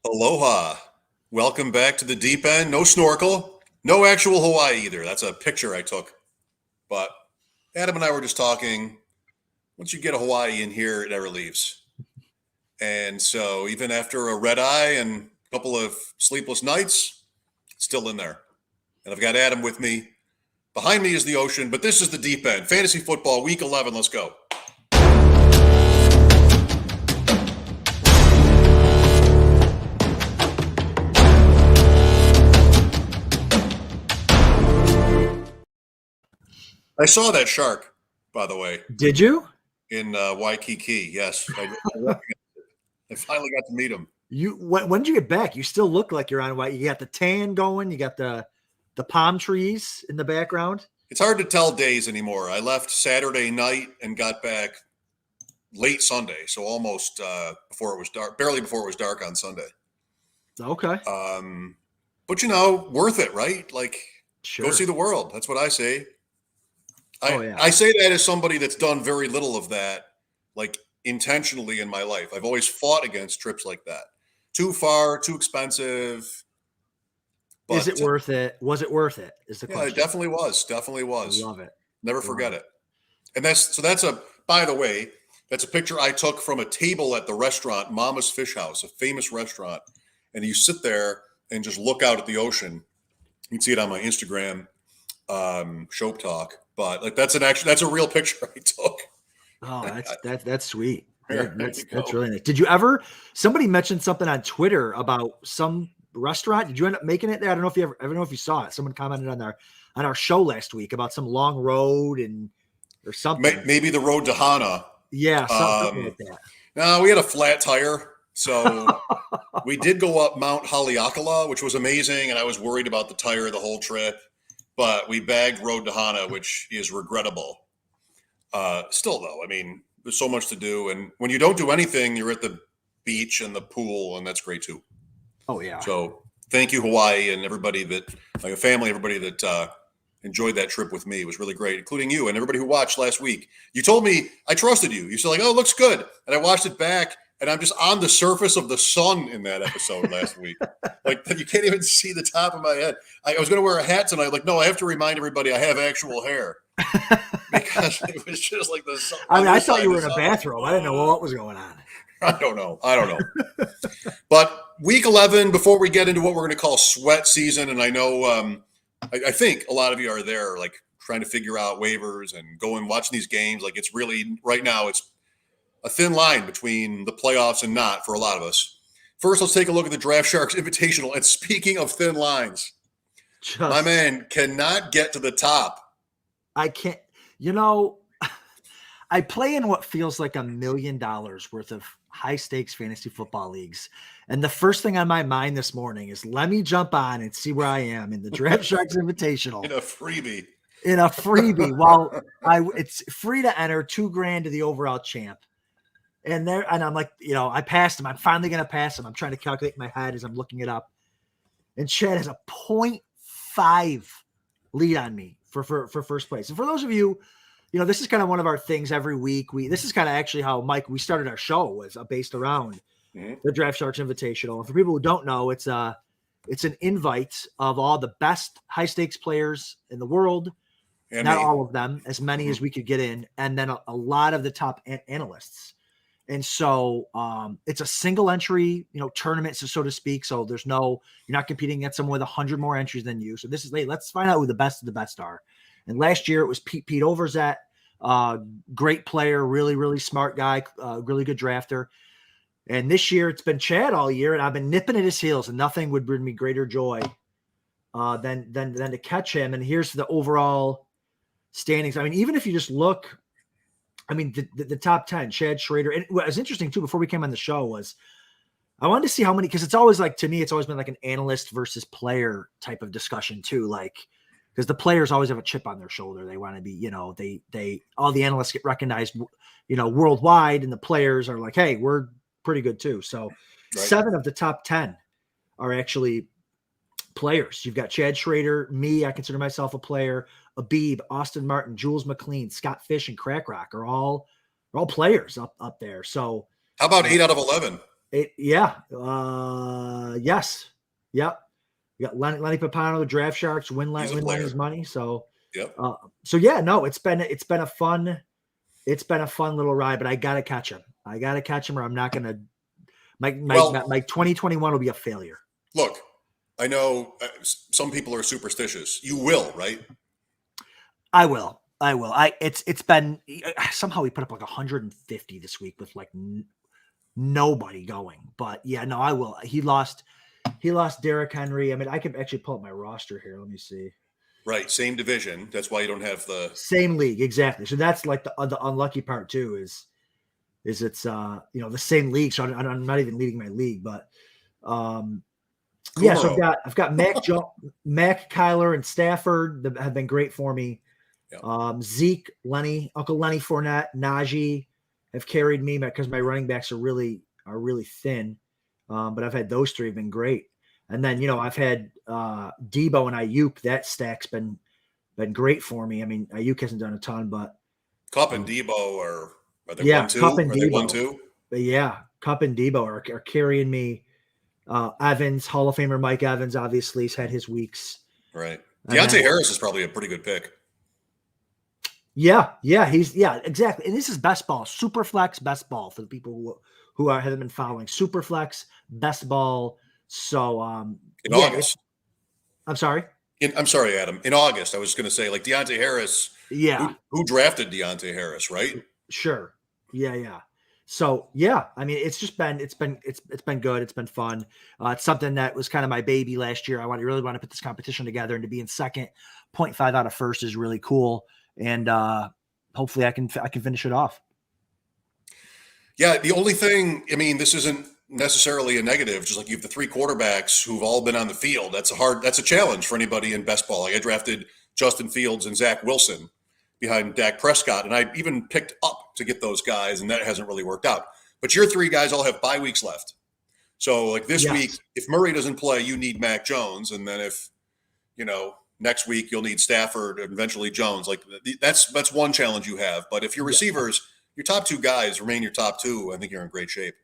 Aloha. Welcome back to the deep end. No snorkel, no actual Hawaii either. That's a picture I took. But Adam and I were just talking. Once you get a Hawaii in here, it never leaves. And so even after a red eye and a couple of sleepless nights, it's still in there. And I've got Adam with me. Behind me is the ocean, but this is the deep end. Fantasy football, week 11. Let's go. I saw that shark, by the way. Did you? In Waikiki, yes. I finally got to meet him. When did you get back? You still look like you're on white. You got the tan going. You got the palm trees in the background. It's hard to tell days anymore. I left Saturday night and got back late Sunday, so almost before it was dark, barely before it was dark on Sunday. Okay. But worth it, right? Like, sure. Go see the world. That's what I say. Yeah. I say that as somebody that's done very little of that, like intentionally in my life. I've always fought against trips like that. Too far, too expensive. But, is it worth it? Was it worth it? Is the question. It definitely was. Definitely was. I love it. Never forget it. And by the way, that's a picture I took from a table at the restaurant, Mama's Fish House, a famous restaurant. And you sit there and just look out at the ocean. You can see it on my Instagram, Shope Talk. But like that's a real picture I took. Oh, that's sweet. That's really nice. Did you ever? Somebody mentioned something on Twitter about some restaurant. Did you end up making it there? I don't know if you saw it. Someone commented on our show last week about some long road or something. Maybe the road to Hana. Yeah, something like that. No, we had a flat tire, so we did go up Mount Haleakala, which was amazing, and I was worried about the tire the whole trip. But we bagged Road to Hana, which is regrettable. Still, though, I mean, there's so much to do. And when you don't do anything, you're at the beach and the pool, and that's great, too. Oh, yeah. So thank you, Hawaii, and everybody my family, everybody that enjoyed that trip with me. It was really great, including you and everybody who watched last week. You told me, I trusted you. You said, like, oh, it looks good. And I watched it back. And I'm just on the surface of the sun in that episode last week. Like, you can't even see the top of my head. I was going to wear a hat tonight. Like, no, I have to remind everybody I have actual hair. Because it was just like the sun. I mean, I thought you were in a bathrobe. I didn't know what was going on. I don't know. But week 11, before we get into what we're going to call sweat season, and I know I think a lot of you are there, like, trying to figure out waivers and going watching these games. Like, it's really, right now, it's a thin line between the playoffs and not for a lot of us. First, let's take a look at the DraftSharks Invitational. And speaking of thin lines, my man cannot get to the top. I can't. I play in what feels like $1 million worth of high-stakes fantasy football leagues. And the first thing on my mind this morning is let me jump on and see where I am in the DraftSharks Invitational. In a freebie. Well, it's free to enter, $2,000 to the overall champ. And I'm like, I passed him. I'm finally going to pass him. I'm trying to calculate in my head as I'm looking it up. And Chad has a 0.5 lead on me for first place. And for those of you, this is kind of one of our things every week. This is kind of actually how, Mike, we started our show, was based around the DraftSharks Invitational. And for people who don't know, it's an invite of all the best high stakes players in the world. And not all of them, as many as we could get in. And then a lot of the top analysts. And so it's a single entry, tournament, so to speak. So you're not competing against someone with 100 more entries than you. So this is, let's find out who the best of the best are. And last year it was Pete Overzet, great player, really, really smart guy, really good drafter. And this year it's been Chad all year, and I've been nipping at his heels, and nothing would bring me greater joy than to catch him. And here's the overall standings. I mean, even if you just look. I mean, the top 10, Chad Schrader. And what was interesting, too, before we came on the show was I wanted to see how many, because it's always like, to me, it's always been like an analyst versus player type of discussion, too. Like, because the players always have a chip on their shoulder. They want to be, all the analysts get recognized, worldwide. And the players are like, hey, we're pretty good, too. So 7 of the top 10 are actually players. You've got Chad Schrader, me, I consider myself a player. Abib, Austin Martin, Jules McLean, Scott Fish, and Crack Rock are all players up there. So how about 8 out of 11? Yes. Yep. You got Lenny Papano, the DraftSharks, win Lenny's money. So, Yep. Yeah, no, it's been a fun little ride, but I got to catch him. Or I'm not going to, my 2021 will be a failure. Look, I know some people are superstitious. You will, right? I will. It's been somehow we put up like 150 this week with like nobody going, but yeah, no, I will. He lost Derrick Henry. I mean, I can actually pull up my roster here. Let me see. Right. Same division. That's why you don't have the same league. Exactly. So that's like the unlucky part too, is it's, the same league. So I'm not even leading my league, but, yeah, so I've got Mac, Kyler, and Stafford that have been great for me. Yeah. Zeke, Uncle Lenny Fournette, Najee have carried me because my running backs are really thin. But I've had those three have been great. And then, I've had Debo and Ayuk. That stack's been great for me. I mean, Ayuk hasn't done a ton, but Kupp and Debo are they 1-2? Kupp and Are Debo. they 1-2? But yeah, Kupp and Debo are carrying me. Evans, Hall of Famer Mike Evans, obviously has had his weeks. Right. Deontay Harris is probably a pretty good pick. Yeah, exactly. And this is best ball, super flex, best ball for the people who haven't been following. Super flex, best ball. So in August. I'm sorry. I'm sorry, Adam. In August, I was going to say like Deontay Harris. Yeah. Who drafted Deontay Harris, right? Sure. Yeah. So yeah, I mean, it's been good. It's been fun. It's something that was kind of my baby last year. I really want to put this competition together, and to be in second, 0.5 out of first is really cool. And hopefully I can finish it off. Yeah. The only thing, I mean, this isn't necessarily a negative. Just like you have the three quarterbacks who've all been on the field. That's a challenge for anybody in best ball. Like I drafted Justin Fields and Zach Wilson behind Dak Prescott. And I even picked up to get those guys, and that hasn't really worked out. But your three guys all have bye weeks left. So like this week, if Murray doesn't play, you need Mac Jones. And then if, next week you'll need Stafford and eventually Jones. Like that's one challenge you have. But if your receivers, your top two guys remain your top two, I think you're in great shape.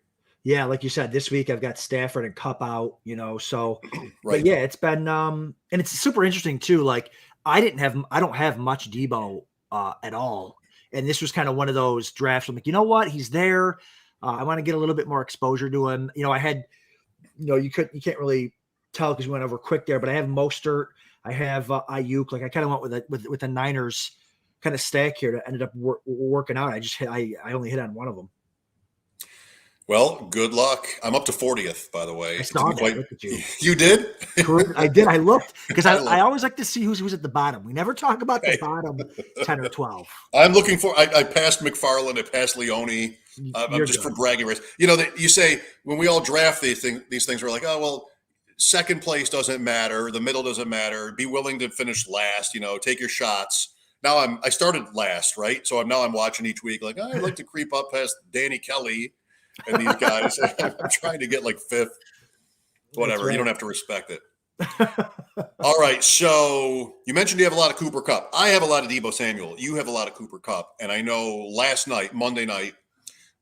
Yeah, like you said, this week I've got Stafford and Kupp out, so right. But yeah, it's been and it's super interesting too. Like I don't have much Debo at all. And this was kind of one of those drafts. I'm like, you know what? He's there. I want to get a little bit more exposure to him. I had, you can't really tell because we went over quick there, but I have Mostert. I have Ayuk. Like I kind of went with the Niners kind of stack here that ended up working out. I only hit on one of them. Well, good luck. I'm up to 40th, by the way. I saw that. Look at you. You did? I did. I looked because I always like to see who's at the bottom. We never talk about the bottom 10 or 12. I'm looking for. I passed McFarland. I passed Leone. I'm just for bragging rights. You say when we all draft these things, we're like, oh well, second place doesn't matter. The middle doesn't matter. Be willing to finish last. Take your shots. Now I started last, right? So I'm watching each week. Like I'd like to creep up past Danny Kelly. And these guys, I'm trying to get like fifth, whatever. Right. You don't have to respect it. All right. So you mentioned you have a lot of Cooper Kupp. I have a lot of Deebo Samuel. You have a lot of Cooper Kupp. And I know last night, Monday night,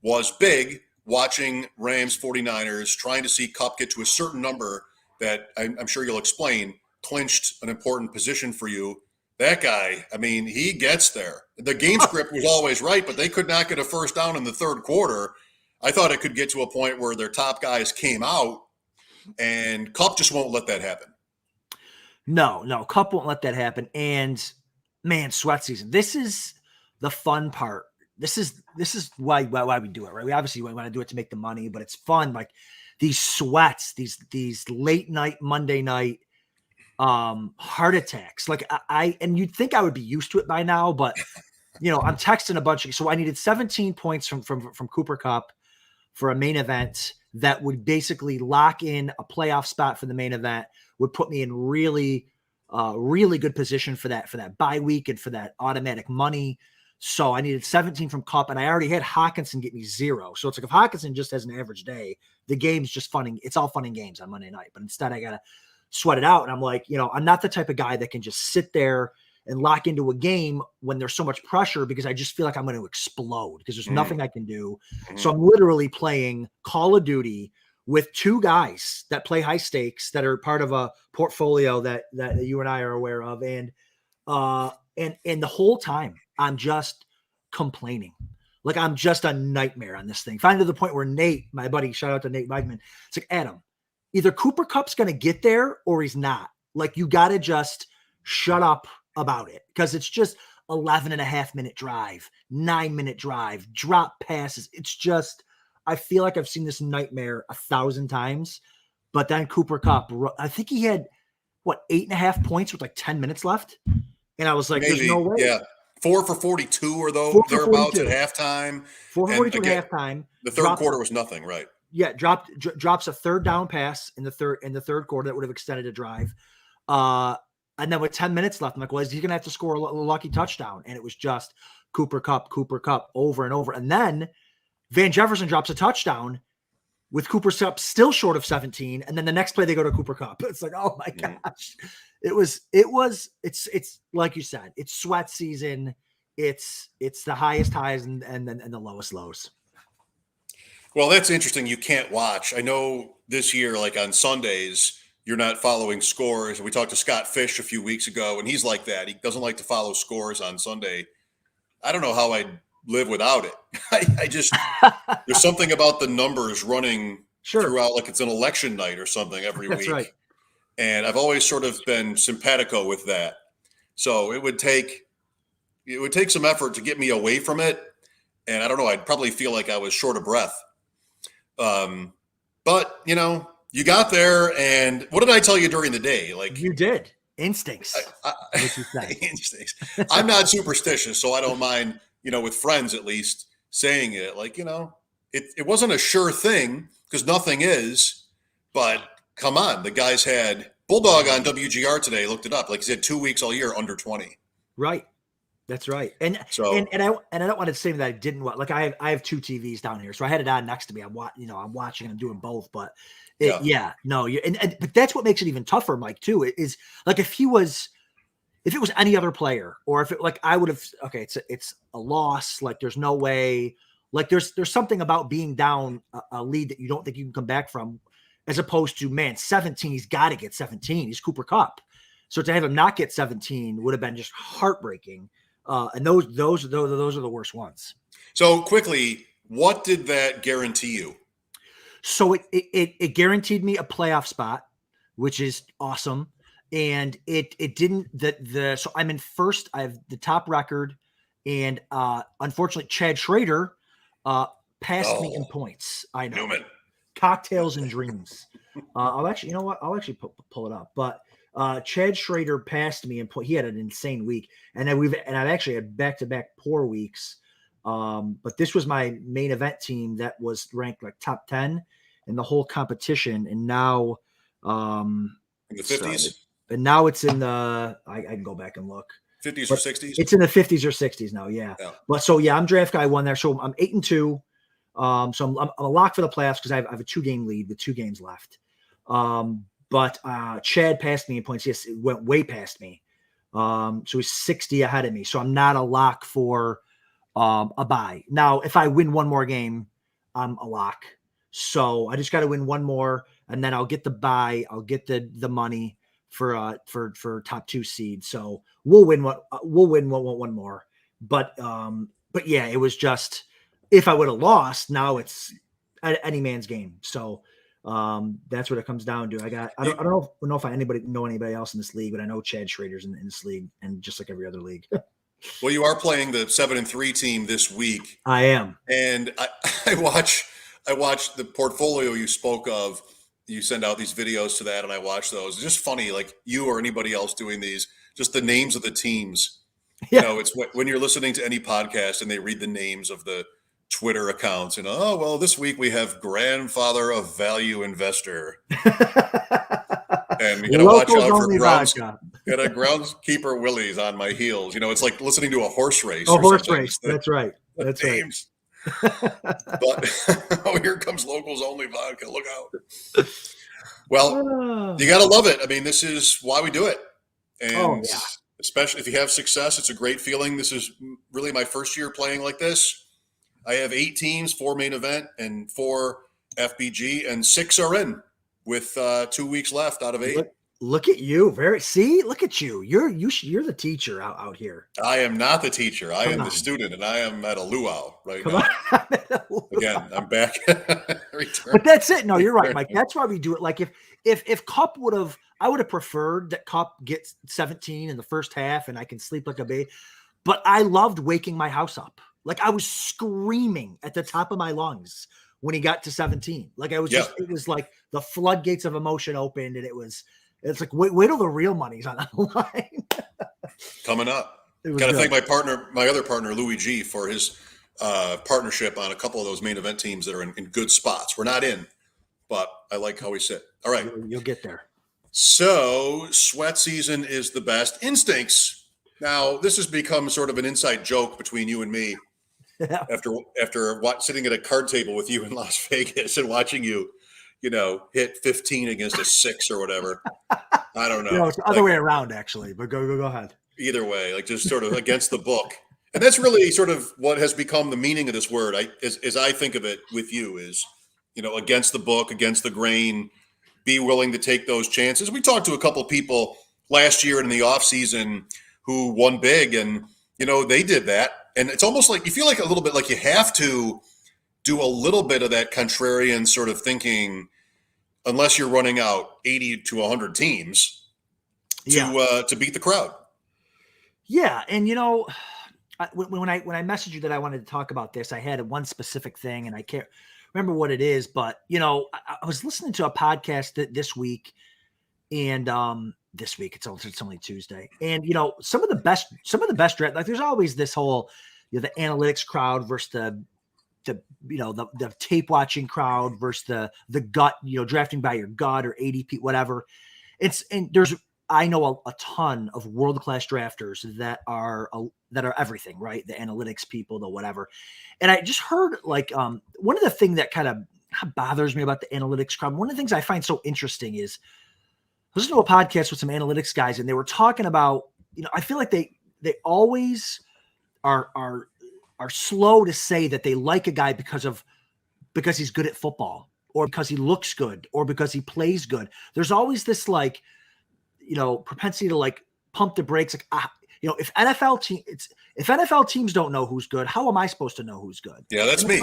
was big watching Rams 49ers trying to see Kupp get to a certain number that I'm sure you'll explain clinched an important position for you. That guy, I mean, he gets there. The game script was always right, but they could not get a first down in the third quarter. I thought it could get to a point where their top guys came out, and Kupp just won't let that happen. No, Kupp won't let that happen. And man, sweat season. This is the fun part. This is why we do it, right? We obviously want to do it to make the money, but it's fun. Like these sweats, these late night, Monday night heart attacks. Like and you'd think I would be used to it by now, but I'm texting a bunch. So I needed 17 points from Cooper Kupp for a main event that would basically lock in a playoff spot for the main event, would put me in really good position for that bye week and for that automatic money. So I needed 17 from Kupp, and I already had Hawkinson get me 0. So it's like if Hawkinson just has an average day, the game's just fun. It's all fun and games on Monday night. But instead I got to sweat it out. And I'm like, I'm not the type of guy that can just sit there and lock into a game when there's so much pressure, because I just feel like I'm going to explode because there's nothing I can do. So I'm literally playing Call of Duty with two guys that play high stakes that are part of a portfolio that you and I are aware of. And the whole time I'm just complaining. Like I'm just a nightmare on this thing. Finally to the point where Nate, my buddy, shout out to Nate Weigman, it's like, Adam, either Cooper Kupp's going to get there or he's not. Like you got to just shut up about it, because it's just 11.5-minute drive, 9-minute drive, drop passes. It's just, I feel like I've seen this nightmare 1,000 times. But then Cooper Kupp, I think he had 8.5 points with like 10 minutes left. And I was like, Maybe, there's no way. Yeah. 4 for 42 or thereabouts at halftime. 4 for 42 at halftime. The third quarter was nothing, right? Yeah, drops a third down pass in the third quarter that would have extended a drive. And then with 10 minutes left, I'm like, well, is he going to have to score a lucky touchdown? And it was just Cooper Kupp over and over. And then Van Jefferson drops a touchdown with Cooper Kupp still short of 17. And then the next play they go to Cooper Kupp. It's like, oh my gosh. It's like you said, it's sweat season. It's the highest highs and the lowest lows. Well, that's interesting. You can't watch. I know this year, like on Sundays, you're not following scores. We talked to Scott Fish a few weeks ago, and he's like that. He doesn't like to follow scores on Sunday. I don't know how I'd live without it. I just, there's something about the numbers running throughout, like it's an election night or something every week. Right. And I've always sort of been simpatico with that. So it would take some effort to get me away from it. And I don't know, I'd probably feel like I was short of breath. But you got there, and what did I tell you during the day? Like you did. Instincts. Instincts. I'm not superstitious, so I don't mind, with friends at least saying it. Like, it wasn't a sure thing because nothing is, but come on, the guys had Bulldog on WGR today, looked it up. Like he said 2 weeks all year under 20. Right. That's right. And I don't want to say that I didn't watch. Like I have two TVs down here, so I had it on next to me. I'm watching and I'm doing both. But but that's what makes it even tougher, Mike. Too is like if it was any other player, or if it like I would have. Okay, it's a loss. Like there's no way. Like there's something about being down a lead that you don't think you can come back from, as opposed to 17. He's got to get 17. He's Cooper Kupp, so to have him not get 17 would have been just heartbreaking. And those are the worst ones. So quickly, what did that guarantee you? So it guaranteed me a playoff spot, which is awesome. And it didn't so I'm in first. I have the top record, and unfortunately, Chad Schrader passed me in points. I know. Newman. Cocktails and dreams. I'll actually pull it up, but. Chad Schrader passed me, and he had an insane week, and I've actually had back-to-back poor weeks. But this was my main event team that was ranked like top 10 in the whole competition, and now in the 50s. And now it's in the I can go back and look 50s or 60s. It's in the 50s or 60s now. Yeah. But so I'm draft guy 1 there. So I'm 8-2. So I'm a lock for the playoffs because I have a 2-game lead with 2 games left. But Chad passed me in points. Yes, it went way past me. So he's 60 ahead of me. So I'm not a lock for a bye. Now, if I win one more game, I'm a lock. So I just got to win one more, and then I'll get the bye. I'll get the money for top 2 seed. So we'll win one more. But yeah, it was just if I would have lost, now it's any man's game. So. That's what it comes down to. I don't know if I know anybody else in this league, but I know Chad Schrader's in this league, and just like every other league. Well, you are playing the 7-3 team this week. I am, and I watch the portfolio you spoke of. You send out these videos to that, and I watch those. It's just funny, like you or anybody else doing these, just the names of the teams. Yeah. It's when you're listening to any podcast and they read the names of the Twitter accounts, this week we have grandfather of value investor, and you gotta watch out for groundskeeper Willie's on my heels. It's like listening to a horse race. That's right. That's names. But here comes locals only vodka. Look out! Well, you gotta love it. I mean, this is why we do it, and especially if you have success. It's a great feeling. This is really my first year playing like this. I have 8 teams, 4 main event and 4 FBG, and 6 are in with 2 weeks left out of 8. Look at you. Look at you. You're the teacher out here. I am not the teacher. I am the student, and I am at a luau right Come now. on. Again, I'm back. But that's it. No, you're right, Mike. That's why we do it. Like if Cup I would have preferred that Cup gets 17 in the first half and I can sleep like a baby. But I loved waking my house up. Like I was screaming at the top of my lungs when he got to 17. Like I was it was like the floodgates of emotion opened, and it's like, wait till the real money's on the line. Coming up. Got to thank my other partner, Louis G, for his partnership on a couple of those main event teams that are in good spots. We're not in, but I like how we sit. All right. You'll get there. So sweat season is the best. Instincts. Now, this has become sort of an inside joke between you and me after sitting at a card table with you in Las Vegas and watching you, hit 15 against a 6 or whatever. I don't know. It's the other way around, actually, but go ahead. Either way, like just sort of against the book. And that's really sort of what has become the meaning of this word. As I think of it with you is, against the book, against the grain, be willing to take those chances. We talked to a couple of people last year in the off season who won big, and, they did that. And it's almost like you feel like a little bit like you have to do a little bit of that contrarian sort of thinking, unless you're running out 80 to 100 teams to beat the crowd. Yeah. And, when I messaged you that I wanted to talk about this, I had one specific thing, and I can't remember what it is, but, I was listening to a podcast this week, and this week it's only Tuesday, and, some of the best draft, like there's always this whole, the analytics crowd versus the tape watching crowd versus the gut, drafting by your gut or ADP, whatever. I know a ton of world-class drafters that are everything, right? The analytics people, the whatever. And I just heard one of the things that kind of bothers me about the analytics crowd. One of the things I find so interesting is I listened to a podcast with some analytics guys, and they were talking about, I feel like they always are slow to say that they like a guy because he's good at football, or because he looks good, or because he plays good. There's always this propensity to pump the brakes. If NFL teams don't know who's good, how am I supposed to know who's good? Yeah, that's me.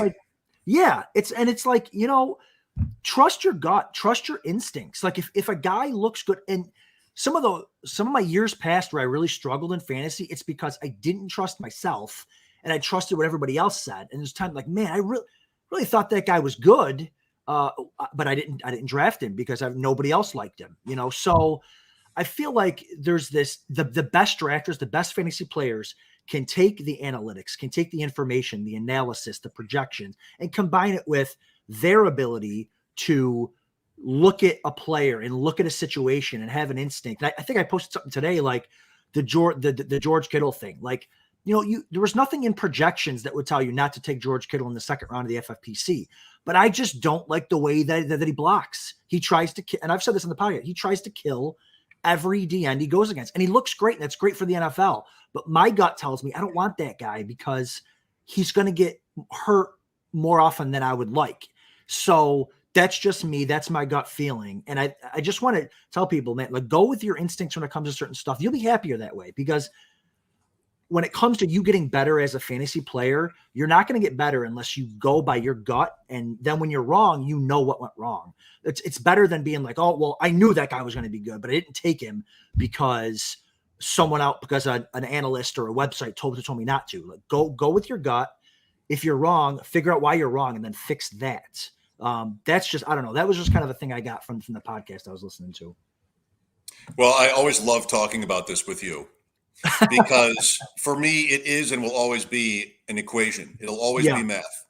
Trust your gut, trust your instincts. Like if a guy looks good, and some of my years past where I really struggled in fantasy, it's because I didn't trust myself and I trusted what everybody else said. And there's time man, I really thought that guy was good, but I didn't draft him because nobody else liked him. So I feel like there's the best drafters, the best fantasy players can take the analytics, can take the information, the analysis, the projections, and combine it with their ability to look at a player and look at a situation and have an instinct. And I think I posted something today, like the George Kittle thing. There was nothing in projections that would tell you not to take George Kittle in the second round of the FFPC, but I just don't like the way that he blocks. He tries to, and I've said this in the podcast, he tries to kill every DN he goes against, and he looks great, and that's great for the NFL. But my gut tells me I don't want that guy because he's going to get hurt more often than I would like. So that's just me. That's my gut feeling. And I just want to tell people, man, go with your instincts when it comes to certain stuff. You'll be happier that way, because when it comes to you getting better as a fantasy player, you're not going to get better unless you go by your gut. And then when you're wrong, you know what went wrong. It's better than being like, oh, well, I knew that guy was going to be good, but I didn't take him because an analyst or a website told me not to. Go with your gut. If you're wrong, figure out why you're wrong and then fix that. That's just, I don't know. That was just kind of a thing I got from the podcast I was listening to. Well, I always love talking about this with you because for me, it is and will always be an equation. It'll always be math.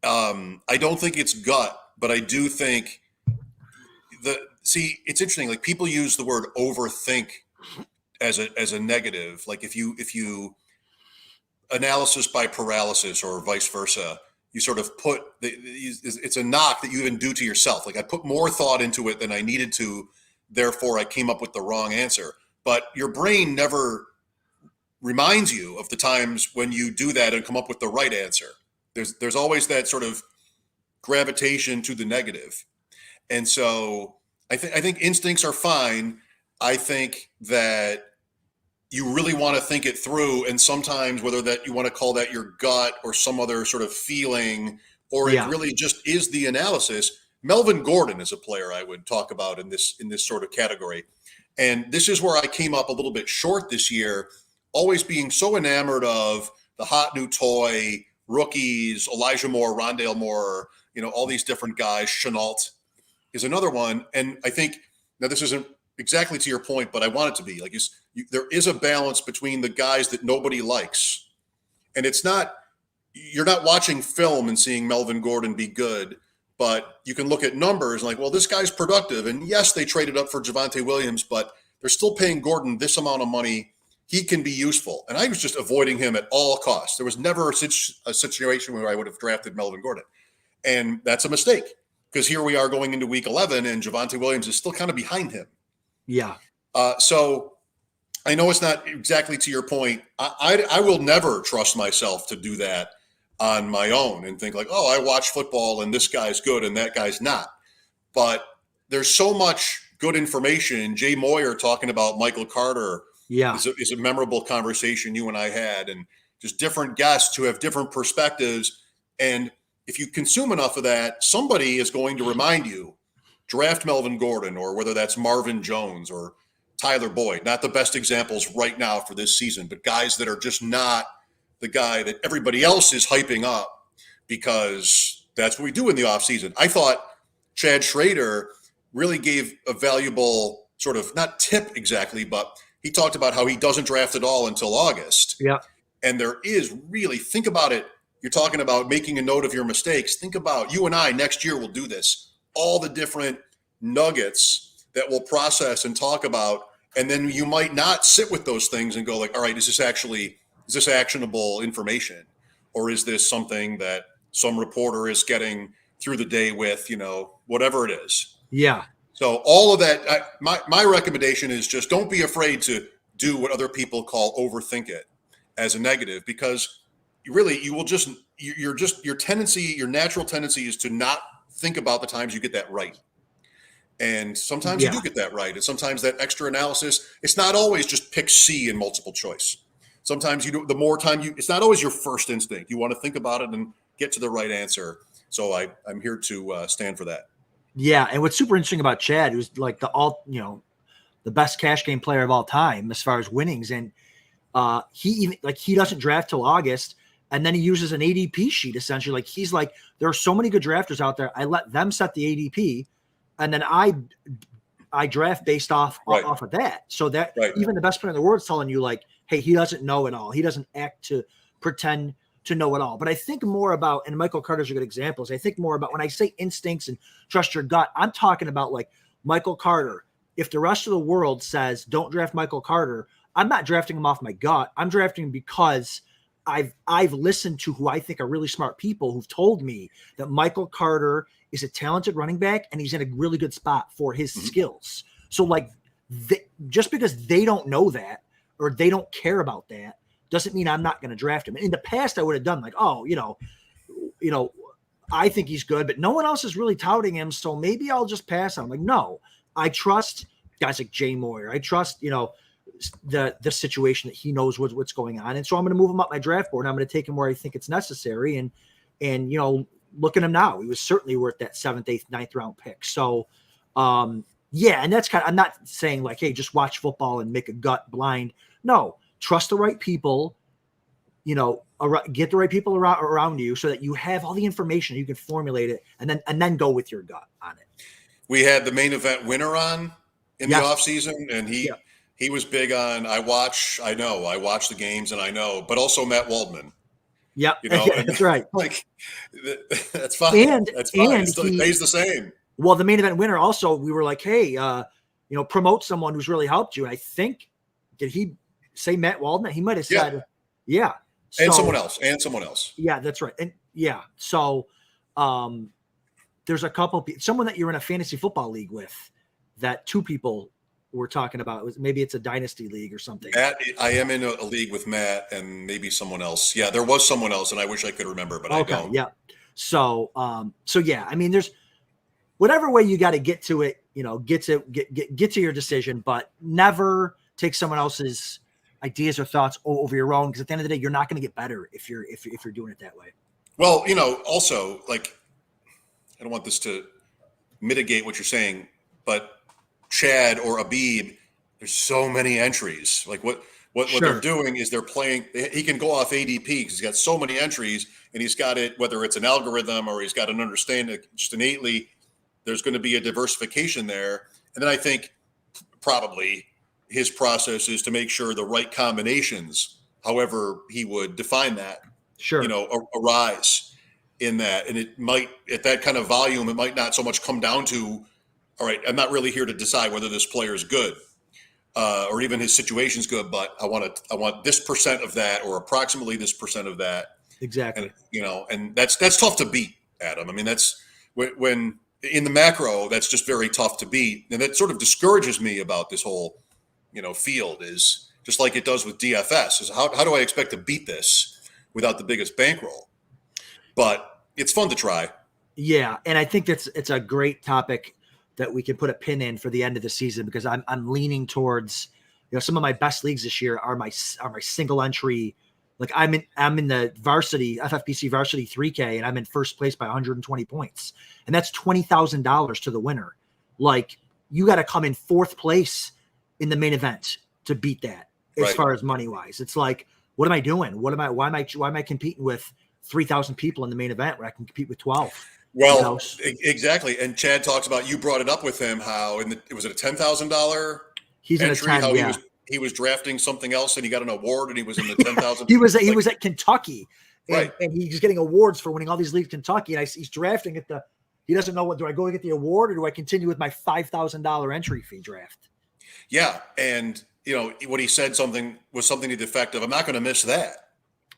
I don't think it's gut, but I do think it's interesting. Like people use the word overthink as a negative. Like if you analysis by paralysis or vice versa, you sort of put it's a knock that you even do to yourself. Like I put more thought into it than I needed to. Therefore I came up with the wrong answer. but your brain never reminds you of the times when you do that and come up with the right answer. There's always that sort of gravitation to the negative. And so I think instincts are fine. I think that you really want to think it through. And sometimes whether that you want to call that your gut or some other sort of feeling, or it really just is the analysis. Melvin Gordon is a player I would talk about in this sort of category. And this is where I came up a little bit short this year, always being so enamored of the hot new toy, rookies, Elijah Moore, Rondale Moore, all these different guys. Chenault is another one. And I think, now this isn't exactly to your point, but I want it to be, like, there is a balance between the guys that nobody likes. And you're not watching film and seeing Melvin Gordon be good, but you can look at numbers and like, well, this guy's productive. And yes, they traded up for Javonte Williams, but they're still paying Gordon this amount of money. He can be useful. And I was just avoiding him at all costs. There was never a situation where I would have drafted Melvin Gordon. And that's a mistake, because here we are going into week 11 and Javonte Williams is still kind of behind him. Yeah. So I know it's not exactly to your point. I will never trust myself to do that on my own and think like, oh, I watch football and this guy's good and that guy's not. But there's so much good information. Jay Moyer talking about Michael Carter is a memorable conversation you and I had, and just different guests who have different perspectives. And if you consume enough of that, somebody is going to remind you, draft Melvin Gordon, or whether that's Marvin Jones or Tyler Boyd. Not the best examples right now for this season, but guys that are just not the guy that everybody else is hyping up, because that's what we do in the offseason. I thought Chad Schrader really gave a valuable sort of, not tip exactly, but he talked about how he doesn't draft at all until August. Yeah. And there is really, think about it. You're talking about making a note of your mistakes. Think about, you and I next year will do this, all the different nuggets that we'll process and talk about. And then you might not sit with those things and go like, all right, is this actionable information? Or is this something that some reporter is getting through the day with, whatever it is? Yeah. So all of that, my recommendation is just don't be afraid to do what other people call overthink it as a negative, because your natural tendency is to not think about the times you get that right. And sometimes you do get that right. And sometimes that extra analysis, it's not always just pick C in multiple choice. Sometimes the more time it's not always your first instinct. You want to think about it and get to the right answer. So I'm here to stand for that. Yeah. And what's super interesting about Chad, who's like the best cash game player of all time as far as winnings. And he doesn't draft till August. And then he uses an ADP sheet, essentially. Like, he's like, there are so many good drafters out there. I let them set the ADP, and then I draft based off of that. So that even the best player in the world is telling you, like, hey, he doesn't know it all. He doesn't act to pretend to know it all. But I think more about, and Michael Carter's a good example, I think more about when I say instincts and trust your gut, I'm talking about like Michael Carter. If the rest of the world says don't draft Michael Carter, I'm not drafting him off my gut. I'm drafting him because I've listened to who I think are really smart people who've told me that Michael Carter is a talented running back and he's in a really good spot for his skills. So like, just because they don't know that or they don't care about that doesn't mean I'm not going to draft him. In the past, I would have done like, I think he's good, but no one else is really touting him, so maybe I'll just pass on. I'm like, no, I trust guys like Jay Moyer. I trust, the situation that he knows what's going on. And so I'm going to move him up my draft board and I'm going to take him where I think it's necessary. And look at him now. He was certainly worth that 7th, 8th, 9th round pick. So, and that's I'm not saying like, hey, just watch football and make a gut blind. No, trust the right people, get the right people around you so that you have all the information, you can formulate it and then go with your gut on it. We had the main event winner on in the off season, and he was big on, I watch the games and I know, but also Matt Waldman. Yep. That's right. Like, that's fine. That's fine. And it still pays the same. Well, the main event winner also, we were like, hey, promote someone who's really helped you. And I think, did he say Matt Waldman? He might have said, yeah. So, and someone else. Yeah, that's right. And so there's a couple people, someone that you're in a fantasy football league with, that 2 people we're talking about. Maybe it's a dynasty league or something. Matt, I am in a league with Matt and maybe someone else. Yeah, there was someone else, and I wish I could remember, but I don't. Yeah. So yeah, I mean, there's whatever way you got to get to it, get to your decision, but never take someone else's ideas or thoughts over your own. Because at the end of the day, you're not going to get better if you're doing it that way. Well, also, like, I don't want this to mitigate what you're saying, but Chad or Abib, there's so many entries. Like what they're doing is they're playing. He can go off ADP because he's got so many entries, and he's got it. Whether it's an algorithm or he's got an understanding, just innately, there's going to be a diversification there. And then I think probably his process is to make sure the right combinations, however he would define that, arise in that. And it might, at that kind of volume, it might not so much come down to, all right, I'm not really here to decide whether this player is good or even his situation's good, but I want this percent of that or approximately this percent of that. Exactly. And, and that's tough to beat, Adam. I mean, that's when in the macro, that's just very tough to beat. And that sort of discourages me about this whole, field, is just like it does with DFS, is how do I expect to beat this without the biggest bankroll? But it's fun to try. Yeah. And I think it's a great topic that we can put a pin in for the end of the season, because I'm leaning towards, some of my best leagues this year are my single entry. Like I'm in the varsity FFPC varsity 3K, and I'm in first place by 120 points, and that's $20,000 to the winner. Like, you got to come in fourth place in the main event to beat that. As far as money wise, it's like, what am I doing? Why am I competing with 3,000 people in the main event where I can compete with 12? Well, exactly. And Chad talks about, you brought it up with him, how was it a $10,000 he's entry? In a 10, how he was drafting something else and he got an award and he was in the 10,000. he was at Kentucky, and he's getting awards for winning all these leagues in Kentucky. And he's drafting at he doesn't know do I go get the award or do I continue with my $5,000 entry fee draft? Yeah. And what he said was something to the effect of, I'm not going to miss that.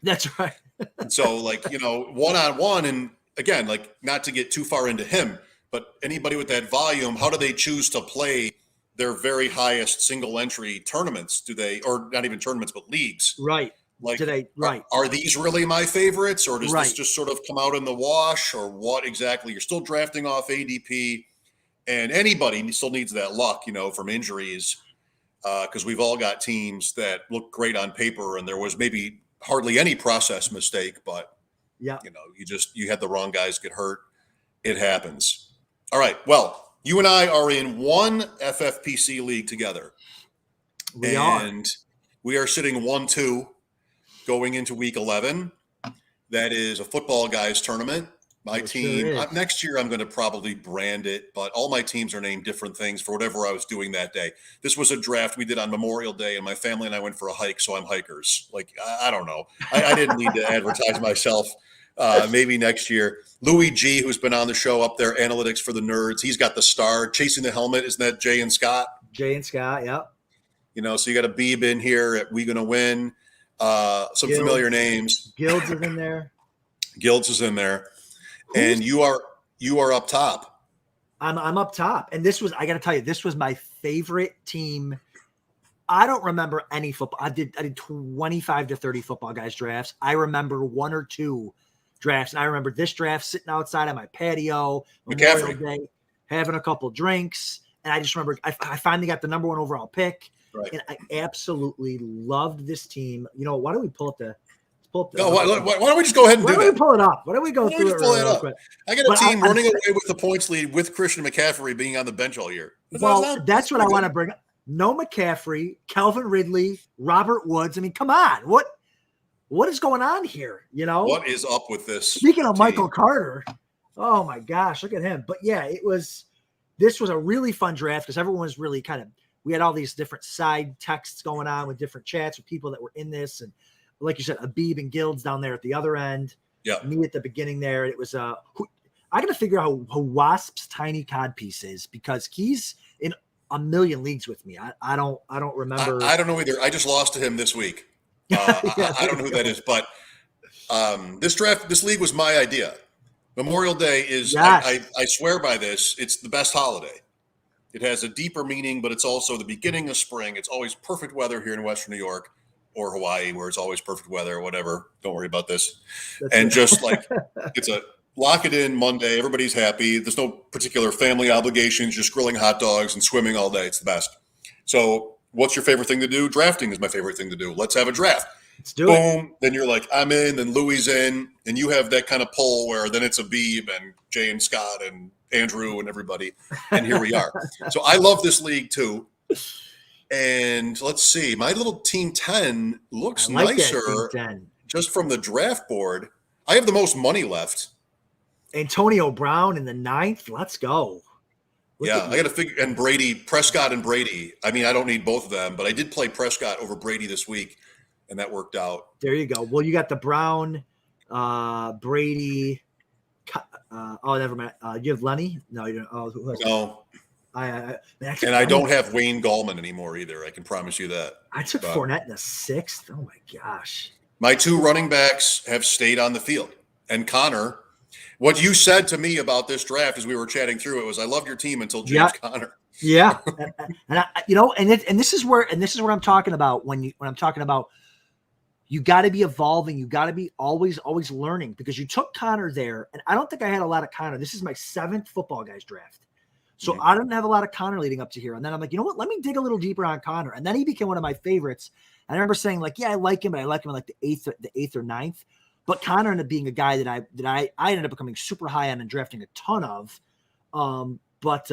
That's right. And so, like, one-on-one, and again, like, not to get too far into him, but anybody with that volume, how do they choose to play their very highest single entry tournaments? Do they, or not even tournaments, but leagues? Right. Like, are these really my favorites, or does this just sort of come out in the wash, or what exactly? You're still drafting off ADP, and anybody still needs that luck, from injuries, because we've all got teams that look great on paper, and there was maybe hardly any process mistake, but you had the wrong guys get hurt. It happens. All right. Well, you and I are in one FFPC league together. We are sitting 1-2 going into week 11. That is a football guys tournament. My team, next year, I'm going to probably brand it, but all my teams are named different things for whatever I was doing that day. This was a draft we did on Memorial Day, and my family and I went for a hike, so I'm hikers. Like, I don't know. I didn't need to advertise myself. Maybe next year. Louis G, who's been on the show up there, analytics for the nerds. He's got the star. Chasing the helmet. Isn't that Jay and Scott? Jay and Scott, yep. So you got a Beeb in here at We Gonna Win. Some familiar names. Guilds is in there. Guilds is in there. And you are up top. I'm up top. And I got to tell you, this was my favorite team. I don't remember any football. I did 25 to 30 football guys drafts. I remember one or two drafts. And I remember this draft sitting outside on my patio, Memorial Day, having a couple drinks. And I just remember I finally got the number 1 overall pick. Right. And I absolutely loved this team. Why don't we pull up the why don't we just go ahead and do that? Why don't we pull it up? Why don't we go through it real quick? I got a team running away with the points lead with Christian McCaffrey being on the bench all year. That's what I want to bring up. No McCaffrey, Calvin Ridley, Robert Woods. I mean, come on. What is going on here? What is up with this? Speaking of Michael Carter, oh my gosh, look at him. But yeah, this was a really fun draft because everyone was really we had all these different side texts going on with different chats with people that were in this. And like you said, Abib and Guilds down there at the other end. Yeah. Me at the beginning there. It was I got to figure out who Wasp's tiny codpiece is, because he's in a million leagues with me. I don't remember. I don't know either. I just lost to him this week. I don't know who that is, but this league was my idea. Memorial Day is, I swear by this, it's the best holiday. It has a deeper meaning, but it's also the beginning of spring. It's always perfect weather here in Western New York or Hawaii, where it's always perfect weather or whatever. Don't worry about this. Just like it's a lock it in Monday. Everybody's happy. There's no particular family obligations, just grilling hot dogs and swimming all day. It's the best. So what's your favorite thing to do? Drafting is my favorite thing to do. Let's have a draft. Let's do it. Boom. Then you're like, I'm in, then Louis in, and you have that kind of pull where then it's Abib and Jay and Scott and Andrew and everybody. And here we are. So I love this league too. And let's see, my little team 10 looks nicer team 10. Just from the draft board. I have the most money left. Antonio Brown in the 9th. Let's go. I got to figure. And Brady, Prescott and Brady. I mean, I don't need both of them, but I did play Prescott over Brady this week, and that worked out. There you go. Well, you got the Brown, Brady. Never mind. You have Lenny? No, you don't. Oh, who has no. I don't have Wayne Gallman anymore either. I can promise you that. I took Fournette in the 6th. Oh my gosh. My 2 running backs have stayed on the field. And Connor, what you said to me about this draft as we were chatting through it was, I love your team until James Conner. Yeah. and this is what I'm talking about when I'm talking about you got to be evolving. You got to be always learning, because you took Connor there. And I don't think I had a lot of Connor. This is my 7th Football Guys draft. So I didn't have a lot of Connor leading up to here. And then I'm like, you know what? Let me dig a little deeper on Connor. And then he became one of my favorites. And I remember saying, like, yeah, I like him, but I like him in like the 8th or 9th. But Connor ended up being a guy that I ended up becoming super high on and drafting a ton of. But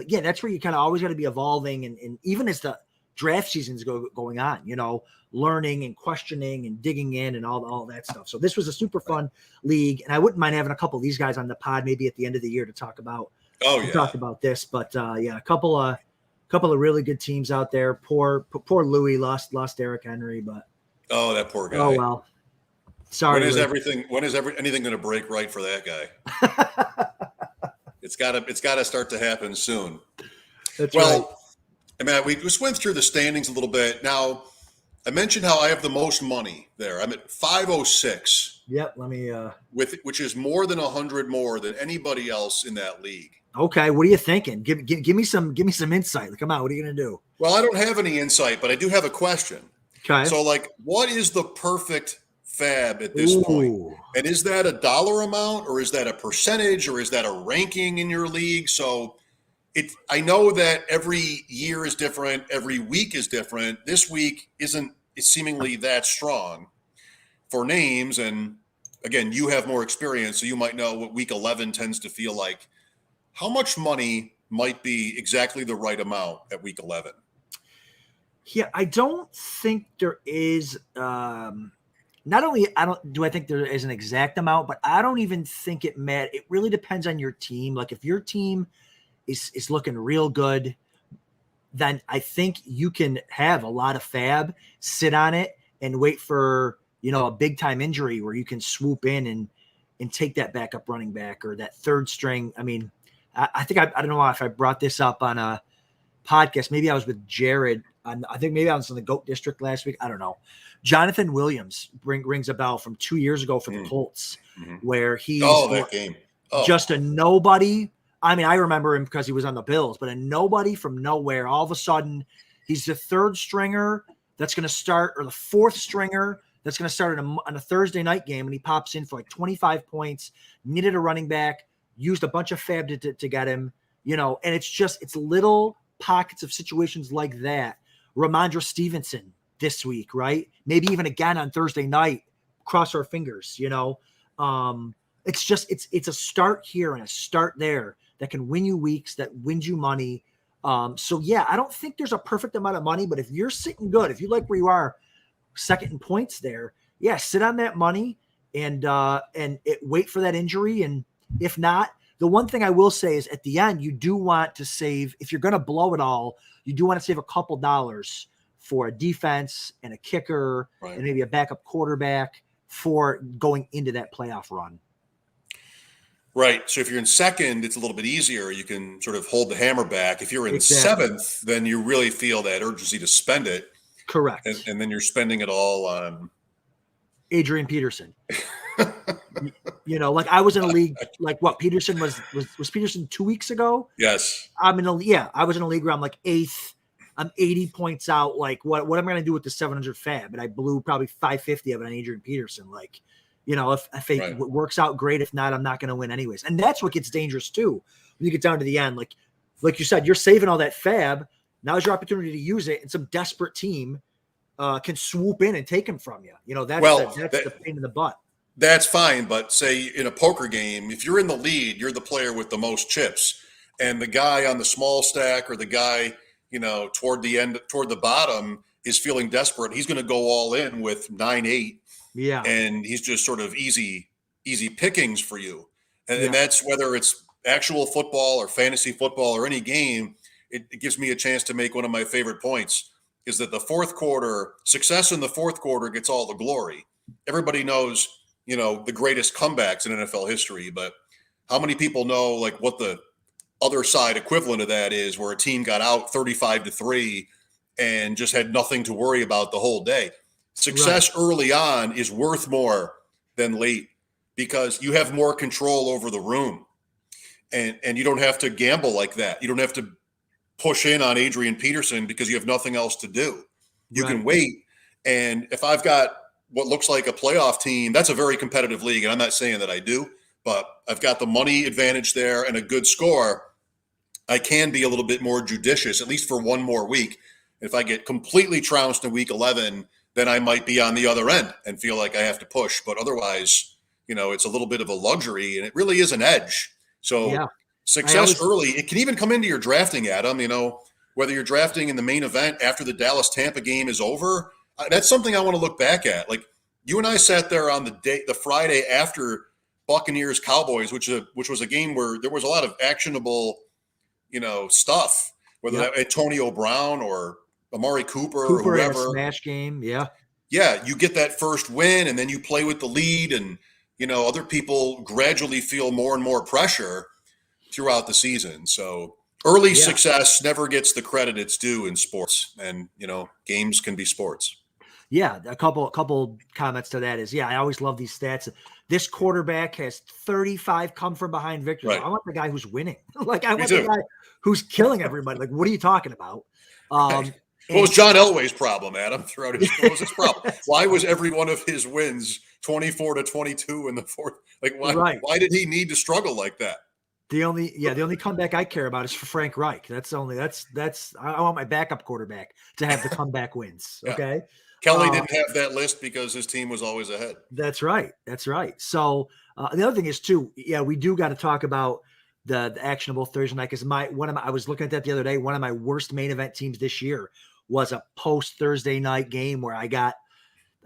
yeah, that's where you kind of always got to be evolving. And even as the draft seasons going on, learning and questioning and digging in and all that stuff. So this was a super fun league. And I wouldn't mind having a couple of these guys on the pod maybe at the end of the year to talk about. Talk about this, but a couple of really good teams out there. Poor Louis lost Derrick Henry, but that poor guy. Oh well. Sorry. When is anything going to break right for that guy? It's got to start to happen soon. That's right. I mean, we just went through the standings a little bit. Now, I mentioned how I have the most money there. I'm at 506. Yep. Let me which is more than 100 more than anybody else in that league. Okay, what are you thinking? Give me some insight. Like, come on, what are you going to do? Well, I don't have any insight, but I do have a question. Okay. So, like, what is the perfect FAAB at this point? And is that a dollar amount, or is that a percentage, or is that a ranking in your league? So, I know that every year is different, every week is different. This week isn't seemingly that strong for names, and again, you have more experience, so you might know what week 11 tends to feel like. How much money might be exactly the right amount at week 11? Yeah, I don't think there is. Not only do I think there is an exact amount, but I don't even think it matters. It really depends on your team. Like, if your team is looking real good, then I think you can have a lot of FAAB, sit on it, and wait for a big time injury where you can swoop in and take that backup running back or that third string. I mean, I think I don't know if I brought this up on a podcast. Maybe I was with Jared. I think maybe I was in the GOAT District last week. I don't know. Jonathan Williams rings a bell from 2 years ago for the Colts, where he's that game. Just a nobody. I mean, I remember him because he was on the Bills, but a nobody from nowhere. All of a sudden, he's the third stringer that's going to start, or the fourth stringer that's going to start on a Thursday night game, and he pops in for like 25 points, needed a running back, used a bunch of FAAB to get him, and it's little pockets of situations like that. Ramondre Stevenson this week, right? Maybe even again on Thursday night, cross our fingers, it's a start here and a start there that can win you weeks, that wins you money. So yeah, I don't think there's a perfect amount of money, but if you're sitting good, if you like where you are, second in points there, yeah, sit on that money and wait for that injury. And if not, the one thing I will say is at the end, you do want to save, if you're going to blow it all, you do want to save a couple dollars for a defense and a kicker, right, and maybe a backup quarterback for going into that playoff run. Right. So if you're in second, it's a little bit easier. You can sort of hold the hammer back. If you're in seventh, then you really feel that urgency to spend it. Correct. And then you're spending it all on Adrian Peterson. Like I was in a league, like what Peterson was Peterson 2 weeks ago. Yes. I was in a league where I'm like 8th. I'm 80 points out. Like what am I going to do with the 700 FAAB? And I blew probably 550 of it on Adrian Peterson. Like, if it works out great, if not, I'm not going to win anyways. And that's what gets dangerous too. When you get down to the end, like you said, you're saving all that FAAB. Now's your opportunity to use it. And some desperate team can swoop in and take him from you. That's the pain in the butt. That's fine, but say in a poker game, if you're in the lead, you're the player with the most chips, and the guy on the small stack or the guy, toward the bottom is feeling desperate. He's going to go all in with 9-8. Yeah. And he's just sort of easy pickings for you. And that's whether it's actual football or fantasy football or any game, it gives me a chance to make one of my favorite points is that success in the fourth quarter gets all the glory. Everybody knows, the greatest comebacks in NFL history, but how many people know like what the other side equivalent of that is, where a team got out 35-3 and just had nothing to worry about the whole day? Success early on is worth more than late because you have more control over the room, and you don't have to gamble like that. You don't have to push in on Adrian Peterson because you have nothing else to do. You can wait. And if I've got what looks like a playoff team, that's a very competitive league. And I'm not saying that I do, but I've got the money advantage there and a good score. I can be a little bit more judicious, at least for one more week. If I get completely trounced in week 11, then I might be on the other end and feel like I have to push. But otherwise, it's a little bit of a luxury, and it really is an edge. So success early, it can even come into your drafting, Adam, whether you're drafting in the main event after the Dallas-Tampa game is over. That's something I want to look back at. Like you and I sat there on the Friday after Buccaneers Cowboys, which was a game where there was a lot of actionable, stuff, whether that Antonio Brown or Amari Cooper or whoever. Smash game. Yeah. Yeah. You get that first win and then you play with the lead, and, other people gradually feel more and more pressure throughout the season. So early success never gets the credit it's due in sports, and, games can be sports. Yeah, a couple comments to that is, I always love these stats. This quarterback has 35 come from behind victories. Right. I want the guy who's winning. I want the guy who's killing everybody. Like, what are you talking about? What was John Elway's problem, Adam, throughout his what was his problem? Why was every one of his wins 24-22 in the fourth? Like, why did he need to struggle like that? The only comeback I care about is for Frank Reich. That's I want my backup quarterback to have the comeback wins. Okay. Kelly didn't have that list because his team was always ahead. That's right. So the other thing is too, we do got to talk about the actionable Thursday night, because I was looking at that the other day. One of my worst main event teams this year was a post Thursday night game where I don't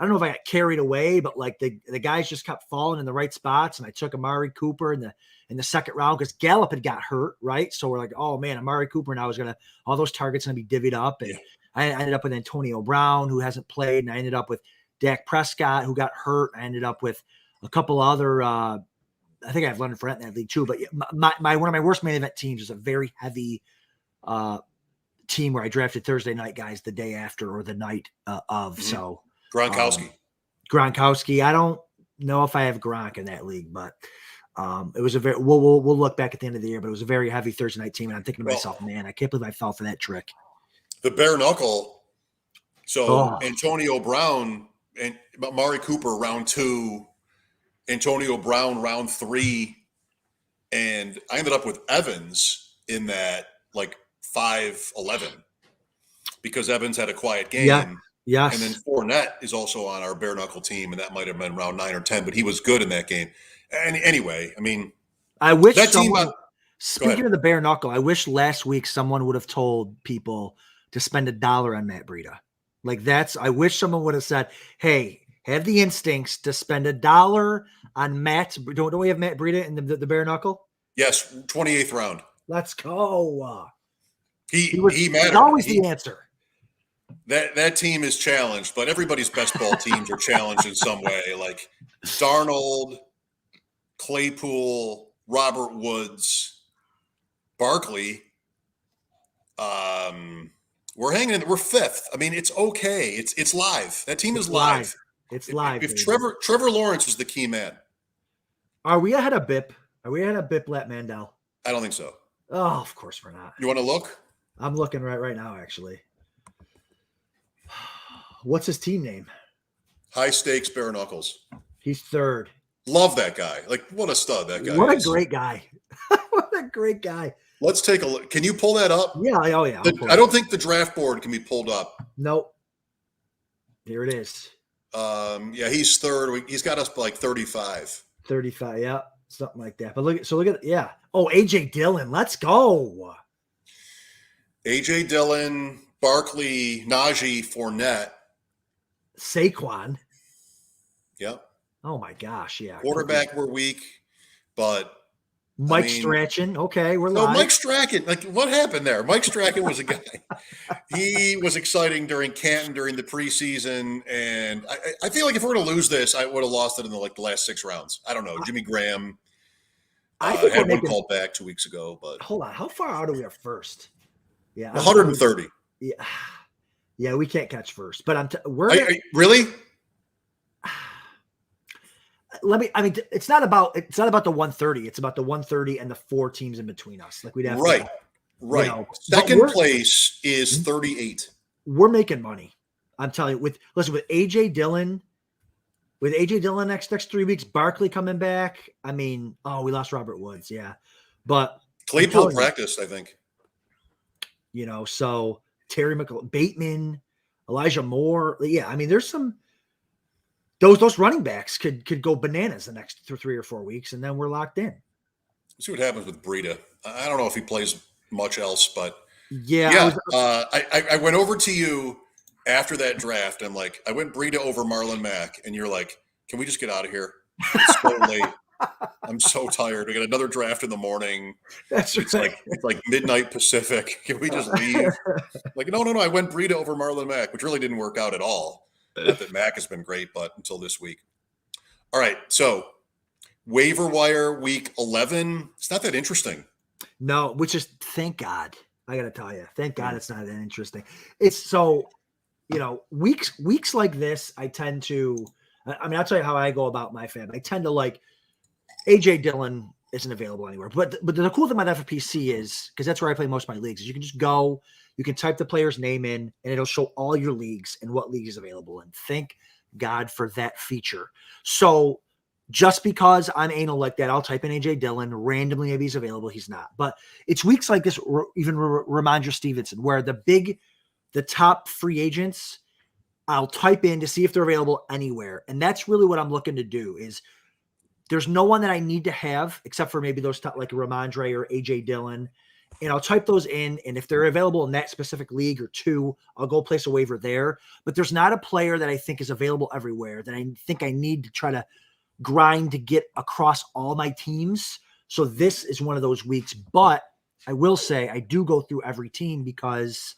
know if I got carried away, but like the guys just kept falling in the right spots, and I took Amari Cooper in the second round because Gallup had got hurt, right? So we're like, oh man, Amari Cooper now is all those targets going to be divvied up, and I ended up with Antonio Brown, who hasn't played, and I ended up with Dak Prescott, who got hurt. I ended up with a couple other. I think I have Leonard Fournette in that league too. But one of my worst main event teams is a very heavy team where I drafted Thursday night guys the day after or the night of. Mm-hmm. So Gronkowski. I don't know if I have Gronk in that league, but it was a very. We'll look back at the end of the year, but it was a very heavy Thursday night team, and I'm thinking to myself, man, I can't believe I fell for that trick. The bare knuckle. So Antonio Brown and Amari Cooper round 2, Antonio Brown round 3, and I ended up with Evans in that like 5-11 because Evans had a quiet game. Yeah. Yes. And then Fournette is also on our bare knuckle team, and that might have been round 9 or 10, but he was good in that game. And anyway, I mean, I wish that speaking of the bare knuckle, I wish last week someone would have told people to spend $1 on Matt Breida. Like I wish someone would have said, hey, have the instincts to spend $1 on Matt. Don't we have Matt Breida in the bare knuckle? Yes. 28th round. Let's go. He mattered. He's always the answer. That team is challenged, but everybody's best ball teams are challenged in some way. Like Darnold, Claypool, Robert Woods, Barkley. We're hanging in. We're 5th. I mean, it's okay. It's live. That team is live. It's live. If Trevor Lawrence is the key man, Are we ahead of BIP? Are we ahead of BIP Lat Mandel? I don't think so. Oh, of course we're not. You want to look? I'm looking right now, actually. What's his team name? High Stakes Bare Knuckles. He's third. Love that guy. Like, what a stud that guy What is. a great guy. What a great guy. Let's take a look. Can you pull that up? Yeah. Oh, yeah. I don't think the draft board can be pulled up. Nope. Here it is. Yeah, he's third. He's got us like 35. 35. Yeah. Something like that. But look at, yeah. Oh, AJ Dillon. Let's go. AJ Dillon, Barkley, Najee, Fournette. Saquon. Yep. Oh my gosh. Yeah. Quarterback were weak, but Mike Strachan. Okay, we're live. Mike Strachan. Like, what happened there? Mike Strachan was a guy. He was exciting during Canton during the preseason, and I feel like if we're going to lose this, I would have lost it in the last 6 rounds. I don't know. Jimmy Graham. I think had one called back 2 weeks ago, but hold on. How far out are we at first? Yeah, 130. Yeah, yeah, we can't catch first, but really. It's not about the 130. It's about the 130 and the 4 teams in between us. Like we'd have right. Second place is 38. We're making money. I'm telling you. With AJ Dillon, next 3 weeks, Barkley coming back. I mean, we lost Robert Woods, yeah, but Claypool practiced, I think. So Terry Bateman, Elijah Moore. Yeah, I mean, there's some. Those running backs could go bananas the next 3 or 4 weeks, and then we're locked in. Let's see what happens with Breida. I don't know if he plays much else, but yeah. I went over to you after that draft, and I went Breida over Marlon Mack, and you're like, "Can we just get out of here? It's so late. I'm so tired. We got another draft in the morning. That's right. It's like midnight Pacific. Can we just leave?" No. I went Breida over Marlon Mack, which really didn't work out at all. Not that Mac has been great, but until this week. All right, so waiver wire week 11. It's not that interesting. No, which is thank God. I got to tell you, thank God it's not that interesting. It's so, weeks like this, I tend to. I'll tell you how I go about my FAAB. I tend to like AJ Dillon isn't available anywhere, but the cool thing about FFPC is because that's where I play most of my leagues. Is you can just go. You can type the player's name in, and it'll show all your leagues and what league is available. And thank God for that feature. So just because I'm anal like that, I'll type in AJ Dillon. Randomly, maybe he's available. He's not. But it's weeks like this, even Ramondre Stevenson, where the top free agents, I'll type in to see if they're available anywhere. And that's really what I'm looking to do is there's no one that I need to have except for maybe those top like Ramondre or AJ Dillon. And I'll type those in, and if they're available in that specific league or 2, I'll go place a waiver there. But there's not a player that I think is available everywhere that I think I need to try to grind to get across all my teams. So this is one of those weeks. But I will say I do go through every team because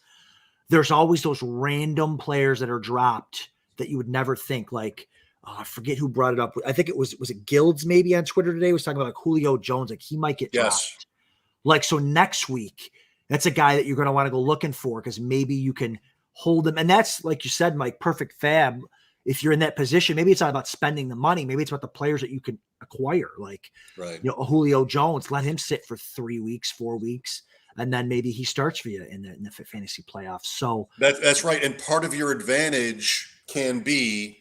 there's always those random players that are dropped that you would never think. Like, I forget who brought it up. I think it was it Guilds maybe on Twitter today was talking about like Julio Jones. Like he might get dropped. So next week, that's a guy that you're going to want to go looking for because maybe you can hold him. And that's, like you said, Mike, perfect FAAB. If you're in that position, maybe it's not about spending the money. Maybe it's about the players that you can acquire. Like, Julio Jones, let him sit for 3 weeks, 4 weeks, and then maybe he starts for you in the fantasy playoffs. So that's right. And part of your advantage can be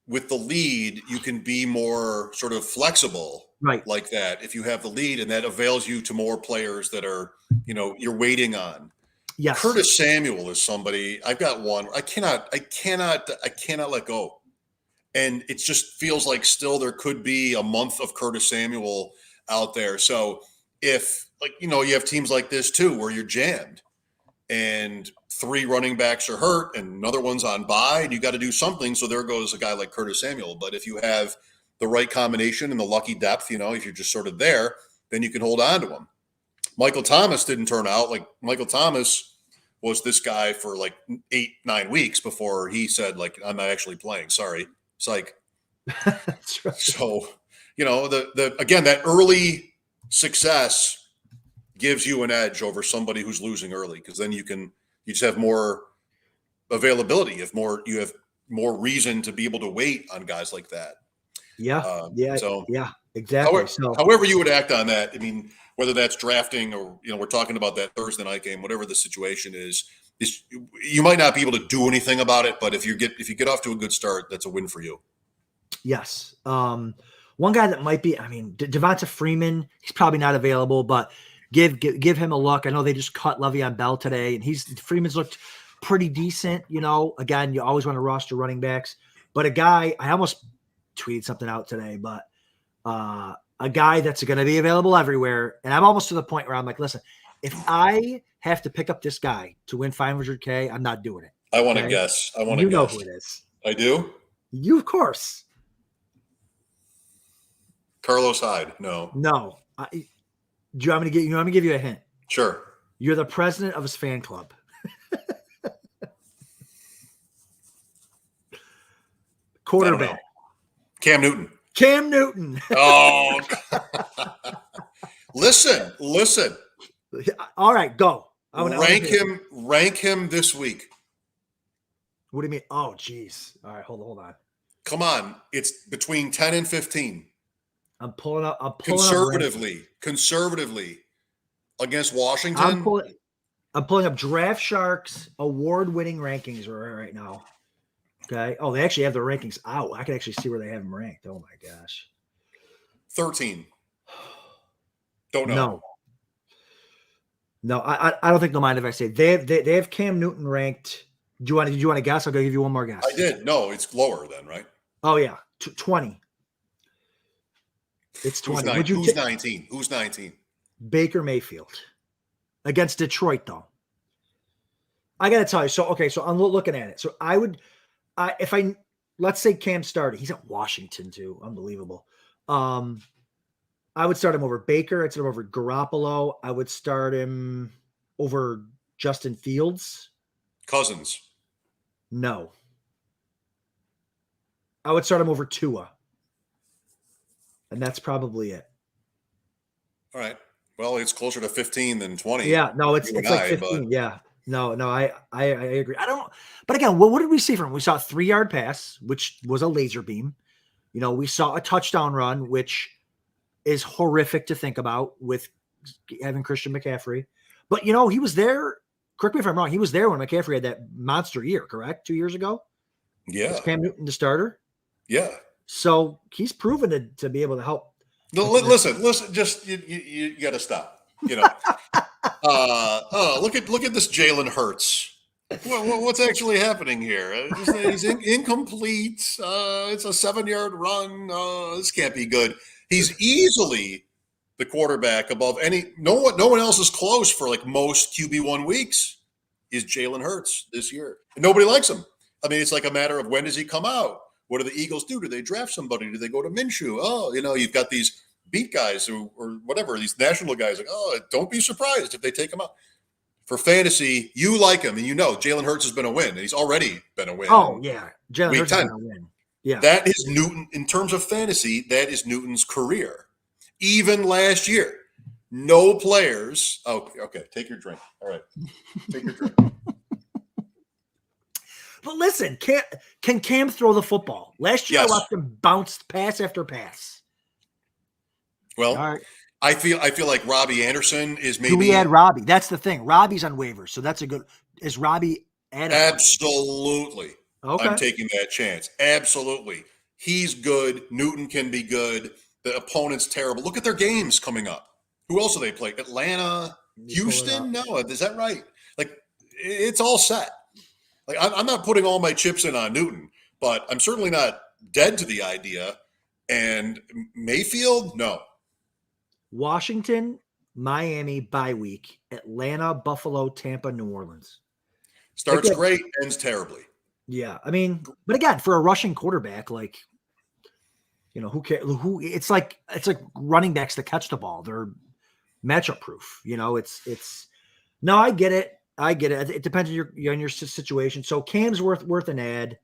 with the lead, you can be more sort of flexible. Right. Like that. If you have the lead and that avails you to more players that are, you're waiting on. Yes. Curtis Samuel is somebody I've got one. I cannot let go. And it just feels like still there could be a month of Curtis Samuel out there. So if you have teams like this too, where you're jammed and 3 running backs are hurt and another one's on bye and you got to do something. So there goes a guy like Curtis Samuel. But if you have the right combination and the lucky depth, if you're just sort of there, then you can hold on to him. Michael Thomas didn't turn out. Like Michael Thomas was this guy for 8-9 weeks before he said I'm not actually playing. Sorry. Psych. That's right. So, again, that early success gives you an edge over somebody who's losing early because then you just have more availability. You have more reason to be able to wait on guys like that. Yeah. So yeah. Exactly. However you would act on that, I mean, whether that's drafting or, we're talking about that Thursday night game, whatever the situation is you might not be able to do anything about it, but if you get off to a good start, that's a win for you. Yes. One guy that might be, I mean, Devonta Freeman, he's probably not available, but give him a look. I know they just cut Le'Veon Bell today, and Freeman's looked pretty decent. Again, you always want to roster running backs, but a guy, I almost tweeted something out today, but a guy that's going to be available everywhere. And I'm almost to the point where I'm like, listen, if I have to pick up this guy to win $500K, I'm not doing it. I want to guess. You know who it is. I do? You, of course. Carlos Hyde. No. Do you want me to give you a hint? Sure. You're the president of his fan club. Quarterback. Cam Newton. Oh. Listen. All right, go. Rank him this week. What do you mean? Oh, geez. All right, hold on. Come on. It's between 10 and 15. I'm pulling up conservatively against Washington. I'm pulling up DraftSharks award-winning rankings right now. Okay. Oh, they actually have the rankings out. I can actually see where they have them ranked. Oh my gosh. 13. Don't know. No, I don't think they'll mind if I say they have Cam Newton ranked. Do you want to guess? I'll give you one more guess. I did. No, it's lower then, right? Oh yeah, 20. It's 20. Who's 19? Who's 19? Baker Mayfield against Detroit, though. I got to tell you. So I'm looking at it. So let's say Cam started, he's at Washington too. Unbelievable. I would start him over Baker. I'd start him over Garoppolo. I would start him over Justin Fields. Cousins. No. I would start him over Tua. And that's probably it. All right. Well, it's closer to 15 than 20. Yeah, no, it's like 15. Yeah. No, I agree. I don't. But again, what did we see from him? We saw a 3-yard pass, which was a laser beam. We saw a touchdown run, which is horrific to think about with having Christian McCaffrey. But he was there. Correct me if I'm wrong. He was there when McCaffrey had that monster year. Correct, 2 years ago. Yeah. Was Cam Newton the starter? Yeah. So he's proven to be able to help. No, listen. Just you got to stop. Look at this Jalen Hurts. What's actually happening here? He's incomplete. It's a 7-yard run. This can't be good. He's easily the quarterback above any. No one else is close for like most QB1 weeks. Is Jalen Hurts this year? And nobody likes him. I mean, it's like a matter of when does he come out? What do the Eagles do? Do they draft somebody? Do they go to Minshew? Oh, you've got these beat guys or whatever, these national guys like, oh, don't be surprised if they take him out. For fantasy, you like him, and Jalen Hurts has been a win, and he's already been a win. Oh, yeah. Jalen Hurts has been a win. Yeah. That is Newton, in terms of fantasy, that is Newton's career. Even last year, no players. Oh, okay. Take your drink. All right. Take your drink. But listen, can Cam throw the football? Last year, yes. I watched him bounce pass after pass. Well, right. I feel like Robbie Anderson is maybe. Do we add Robbie? That's the thing. Robbie's on waivers, so that's a good. Is Robbie added? Absolutely. Okay. I'm taking that chance. Absolutely. He's good. Newton can be good. The opponent's terrible. Look at their games coming up. Who else do they play? Atlanta, Houston? No, is that right? Like, it's all set. Like, I'm not putting all my chips in on Newton, but I'm certainly not dead to the idea. And Mayfield, no. Washington, Miami bye week, Atlanta, Buffalo, Tampa, New Orleans. Starts great, ends terribly. Yeah, I mean, but again, for a rushing quarterback, like, who cares? It's like running backs to catch the ball. They're matchup proof. It's. No, I get it. It depends on your situation. So Cam's worth an ad.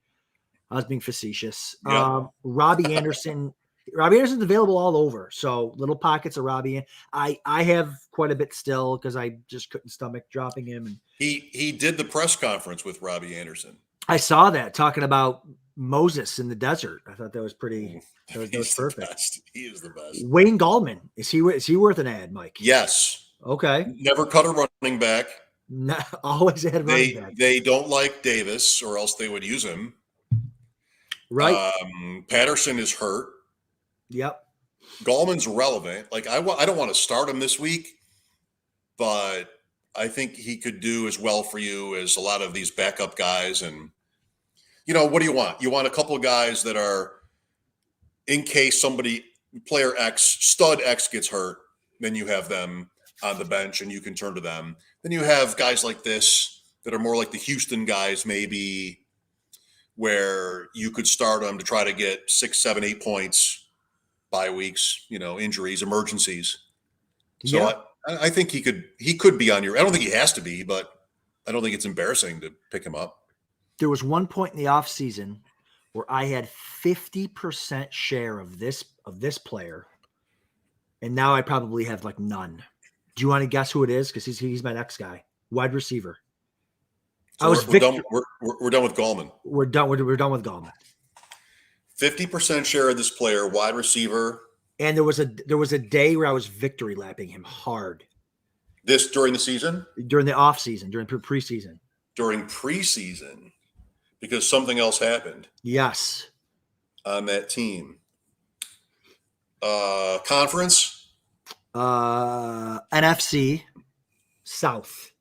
I was being facetious. Yeah. Robbie Anderson. Robbie Anderson's available all over. So little pockets of Robbie. I have quite a bit still because I just couldn't stomach dropping him. And he did the press conference with Robbie Anderson. I saw that talking about Moses in the desert. I thought that was pretty. That was perfect. Best. He is the best. Wayne Gallman, is he worth an ad, Mike? Yes. Okay. Never cut a running back. No, always had running back. They don't like Davis, or else they would use him. Right. Patterson is hurt. Yep. Gallman's relevant. Like I don't want to start him this week, but I think he could do as well for you as a lot of these backup guys. And what do you want? You want a couple of guys that are, in case player X, stud X gets hurt, then you have them on the bench and you can turn to them. Then you have guys like this that are more like the Houston guys, maybe, where you could start them to try to get 6, 7, 8 points, bye weeks, injuries, emergencies. So yeah. I think he could be on your. I don't think he has to be, but I don't think it's embarrassing to pick him up. There was one point in the offseason where I had 50% share of this player, and now I probably have like none. Do you want to guess who it is? Because he's my next guy, wide receiver. So we're done with Gallman. We're done with Gallman. 50% share of this player, wide receiver. And there was a day where I was victory lapping him hard. This during the season? During the off season, during preseason. During preseason, because something else happened. Yes. On that team. Conference? NFC South.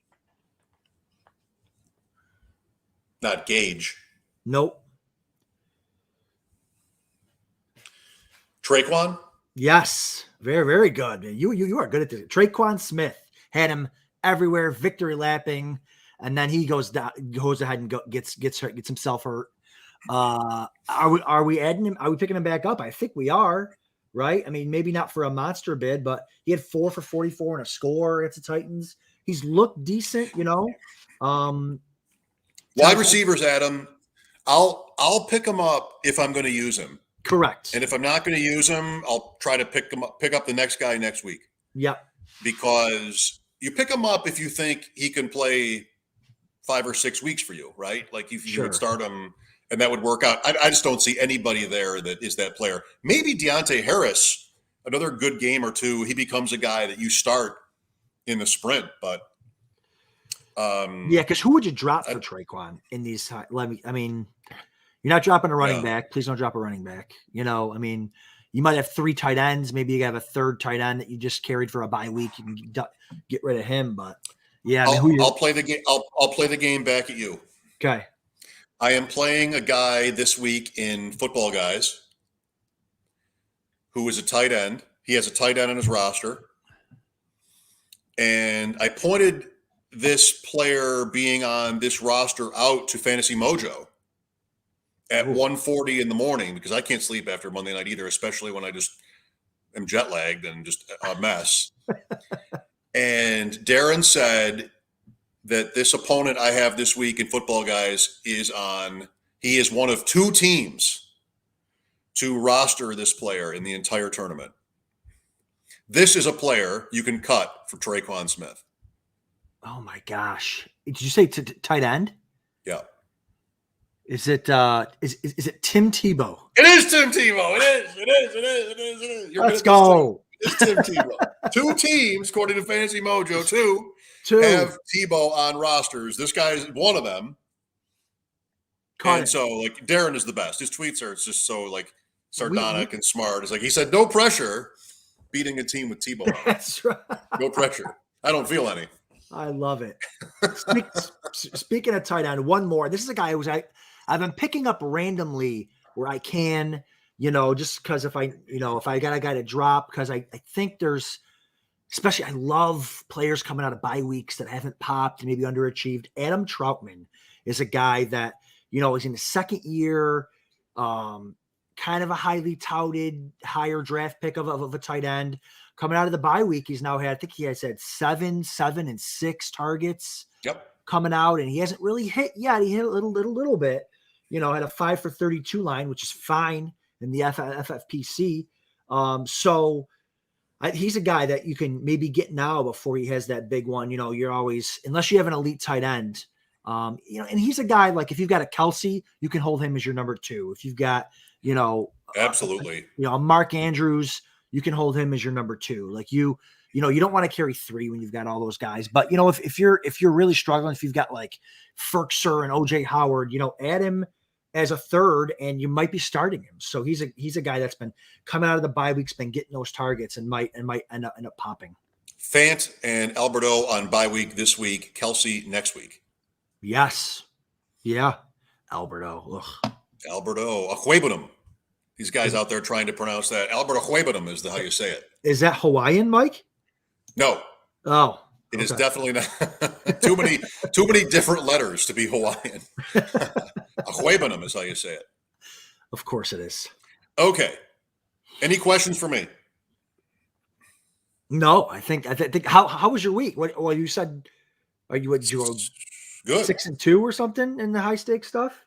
Not Gage. Nope. Traquan? Yes. Very, very good. You are good at this. Traquan Smith had him everywhere, victory lapping, and then he goes ahead and gets hurt, gets himself hurt. Are we adding him? Are we picking him back up? I think we are, right? I mean, maybe not for a monster bid, but he had 4 for 44 and a score against the Titans. He's looked decent, Wide receivers, Adam. I'll pick him up if I'm going to use him. Correct. And if I'm not going to use him, I'll try to pick up the next guy next week. Yep. Because you pick him up if you think he can play 5 or 6 weeks for you, right? Like if you would start him and that would work out. I just don't see anybody there that is that player. Maybe Deontay Harris, another good game or two, he becomes a guy that you start in the sprint, but because who would you drop for Traquan in these? You're not dropping a running back. Please don't drop a running back. You might have 3 tight ends. Maybe you have a third tight end that you just carried for a bye week. You can get rid of him. But yeah, I'll play the game. I'll play the game back at you. Okay. I am playing a guy this week in Football Guys who is a tight end. He has a tight end on his roster, and I pointed this player being on this roster out to Fantasy Mojo at 1:40 in the morning because I can't sleep after Monday night either, especially when I just am jet lagged and just a mess. And Darren said that this opponent I have this week in Football Guys he is one of 2 teams to roster this player in the entire tournament. This is a player you can cut for Traquan Smith. Oh my gosh! Did you say tight end? Yeah. Is it is it Tim Tebow? It is Tim Tebow. It is. Let's go. It's Tim Tebow. 2 teams, according to Fantasy Mojo, 2 have Tebow on rosters. This guy is one of them. So like Darren is the best. His tweets are just so like sardonic and smart. It's like he said, no pressure beating a team with Tebow. That's right. No pressure. I don't feel any. I love it. Speaking of tight end, one more. This is a guy who's I've been picking up randomly where I can, just because if I got a guy to drop, because I think there's, especially I love players coming out of bye weeks that haven't popped, maybe underachieved. Adam Troutman is a guy that, is in his second year, kind of a highly touted, higher draft pick of a tight end. Coming out of the bye week, he's now had, I think he has had 7, and 6 targets. Yep. Coming out, and he hasn't really hit yet. He hit a little bit, had a 5 for 32 line, which is fine in the FFPC. So he's a guy that you can maybe get now before he has that big one. You're always, unless you have an elite tight end, And he's a guy like if you've got a Kelsey, you can hold him as your number 2. If you've got, absolutely, Mark Andrews, you can hold him as your number 2. Like you don't want to carry 3 when you've got all those guys. But if you're really struggling, if you've got like Ferkser and OJ Howard, add him as a 3rd, and you might be starting him. So he's a guy that's been coming out of the bye weeks, been getting those targets, and might end up popping. Fant and Alberto on bye week this week. Kelsey next week. Yes. Yeah. Alberto. Ugh. Alberto Ahuebanum. These guys out there trying to pronounce that. Alberto Ahuebanum is how you say it. Is that Hawaiian, Mike? No. Oh. It is definitely not. too many different letters to be Hawaiian. Ahuebanum is how you say it. Of course it is. Okay. Any questions for me? No, I think how was your week? What you said? Did you go good 6-2 or something in the high stakes stuff?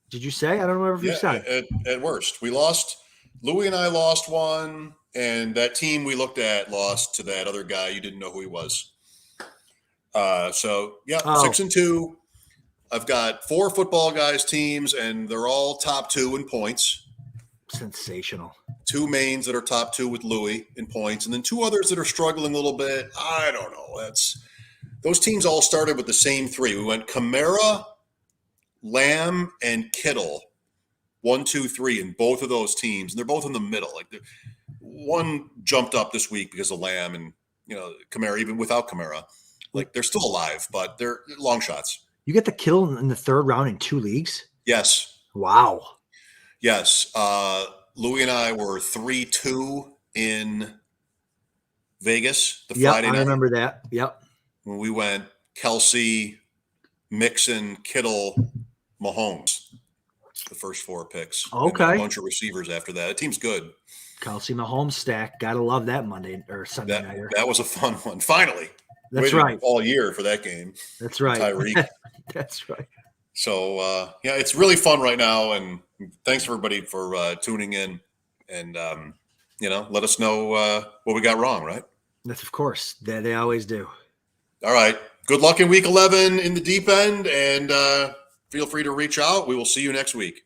Did you say? I don't remember if you said. At worst, we lost. Louis and I lost one, and that team we looked at lost to that other guy. You didn't know who he was. 6-2. I've got 4 football guys teams, and they're all top 2 in points. Sensational. 2 mains that are top 2 with Louis in points, and then 2 others that are struggling a little bit. I don't know. Those teams all started with the same 3. We went Kamara, Lamb, and Kittle. 1, 2, 3 in both of those teams, and they're both in the middle. Like one jumped up this week because of Lamb, and Kamara, even without Kamara, like they're still alive, but they're long shots. You get the kill in the 3rd round in 2 leagues? Yes. Wow. Yes. Louis and I were 3-2 in Vegas the Friday night. I remember that. Yep. When we went Kelsey, Mixon, Kittle, Mahomes, the first 4 picks. Okay. And a bunch of receivers after that. The team's good. Kelsey Mahomes stack. Gotta love that Monday or Sunday night. That was a fun one. Finally. That's right. All year for that game. That's right. Tyreek. That's right. So, it's really fun right now. And thanks, everybody, for tuning in. And, let us know what we got wrong, right? That's, of course. They always do. All right. Good luck in week 11 in the deep end. And feel free to reach out. We will see you next week.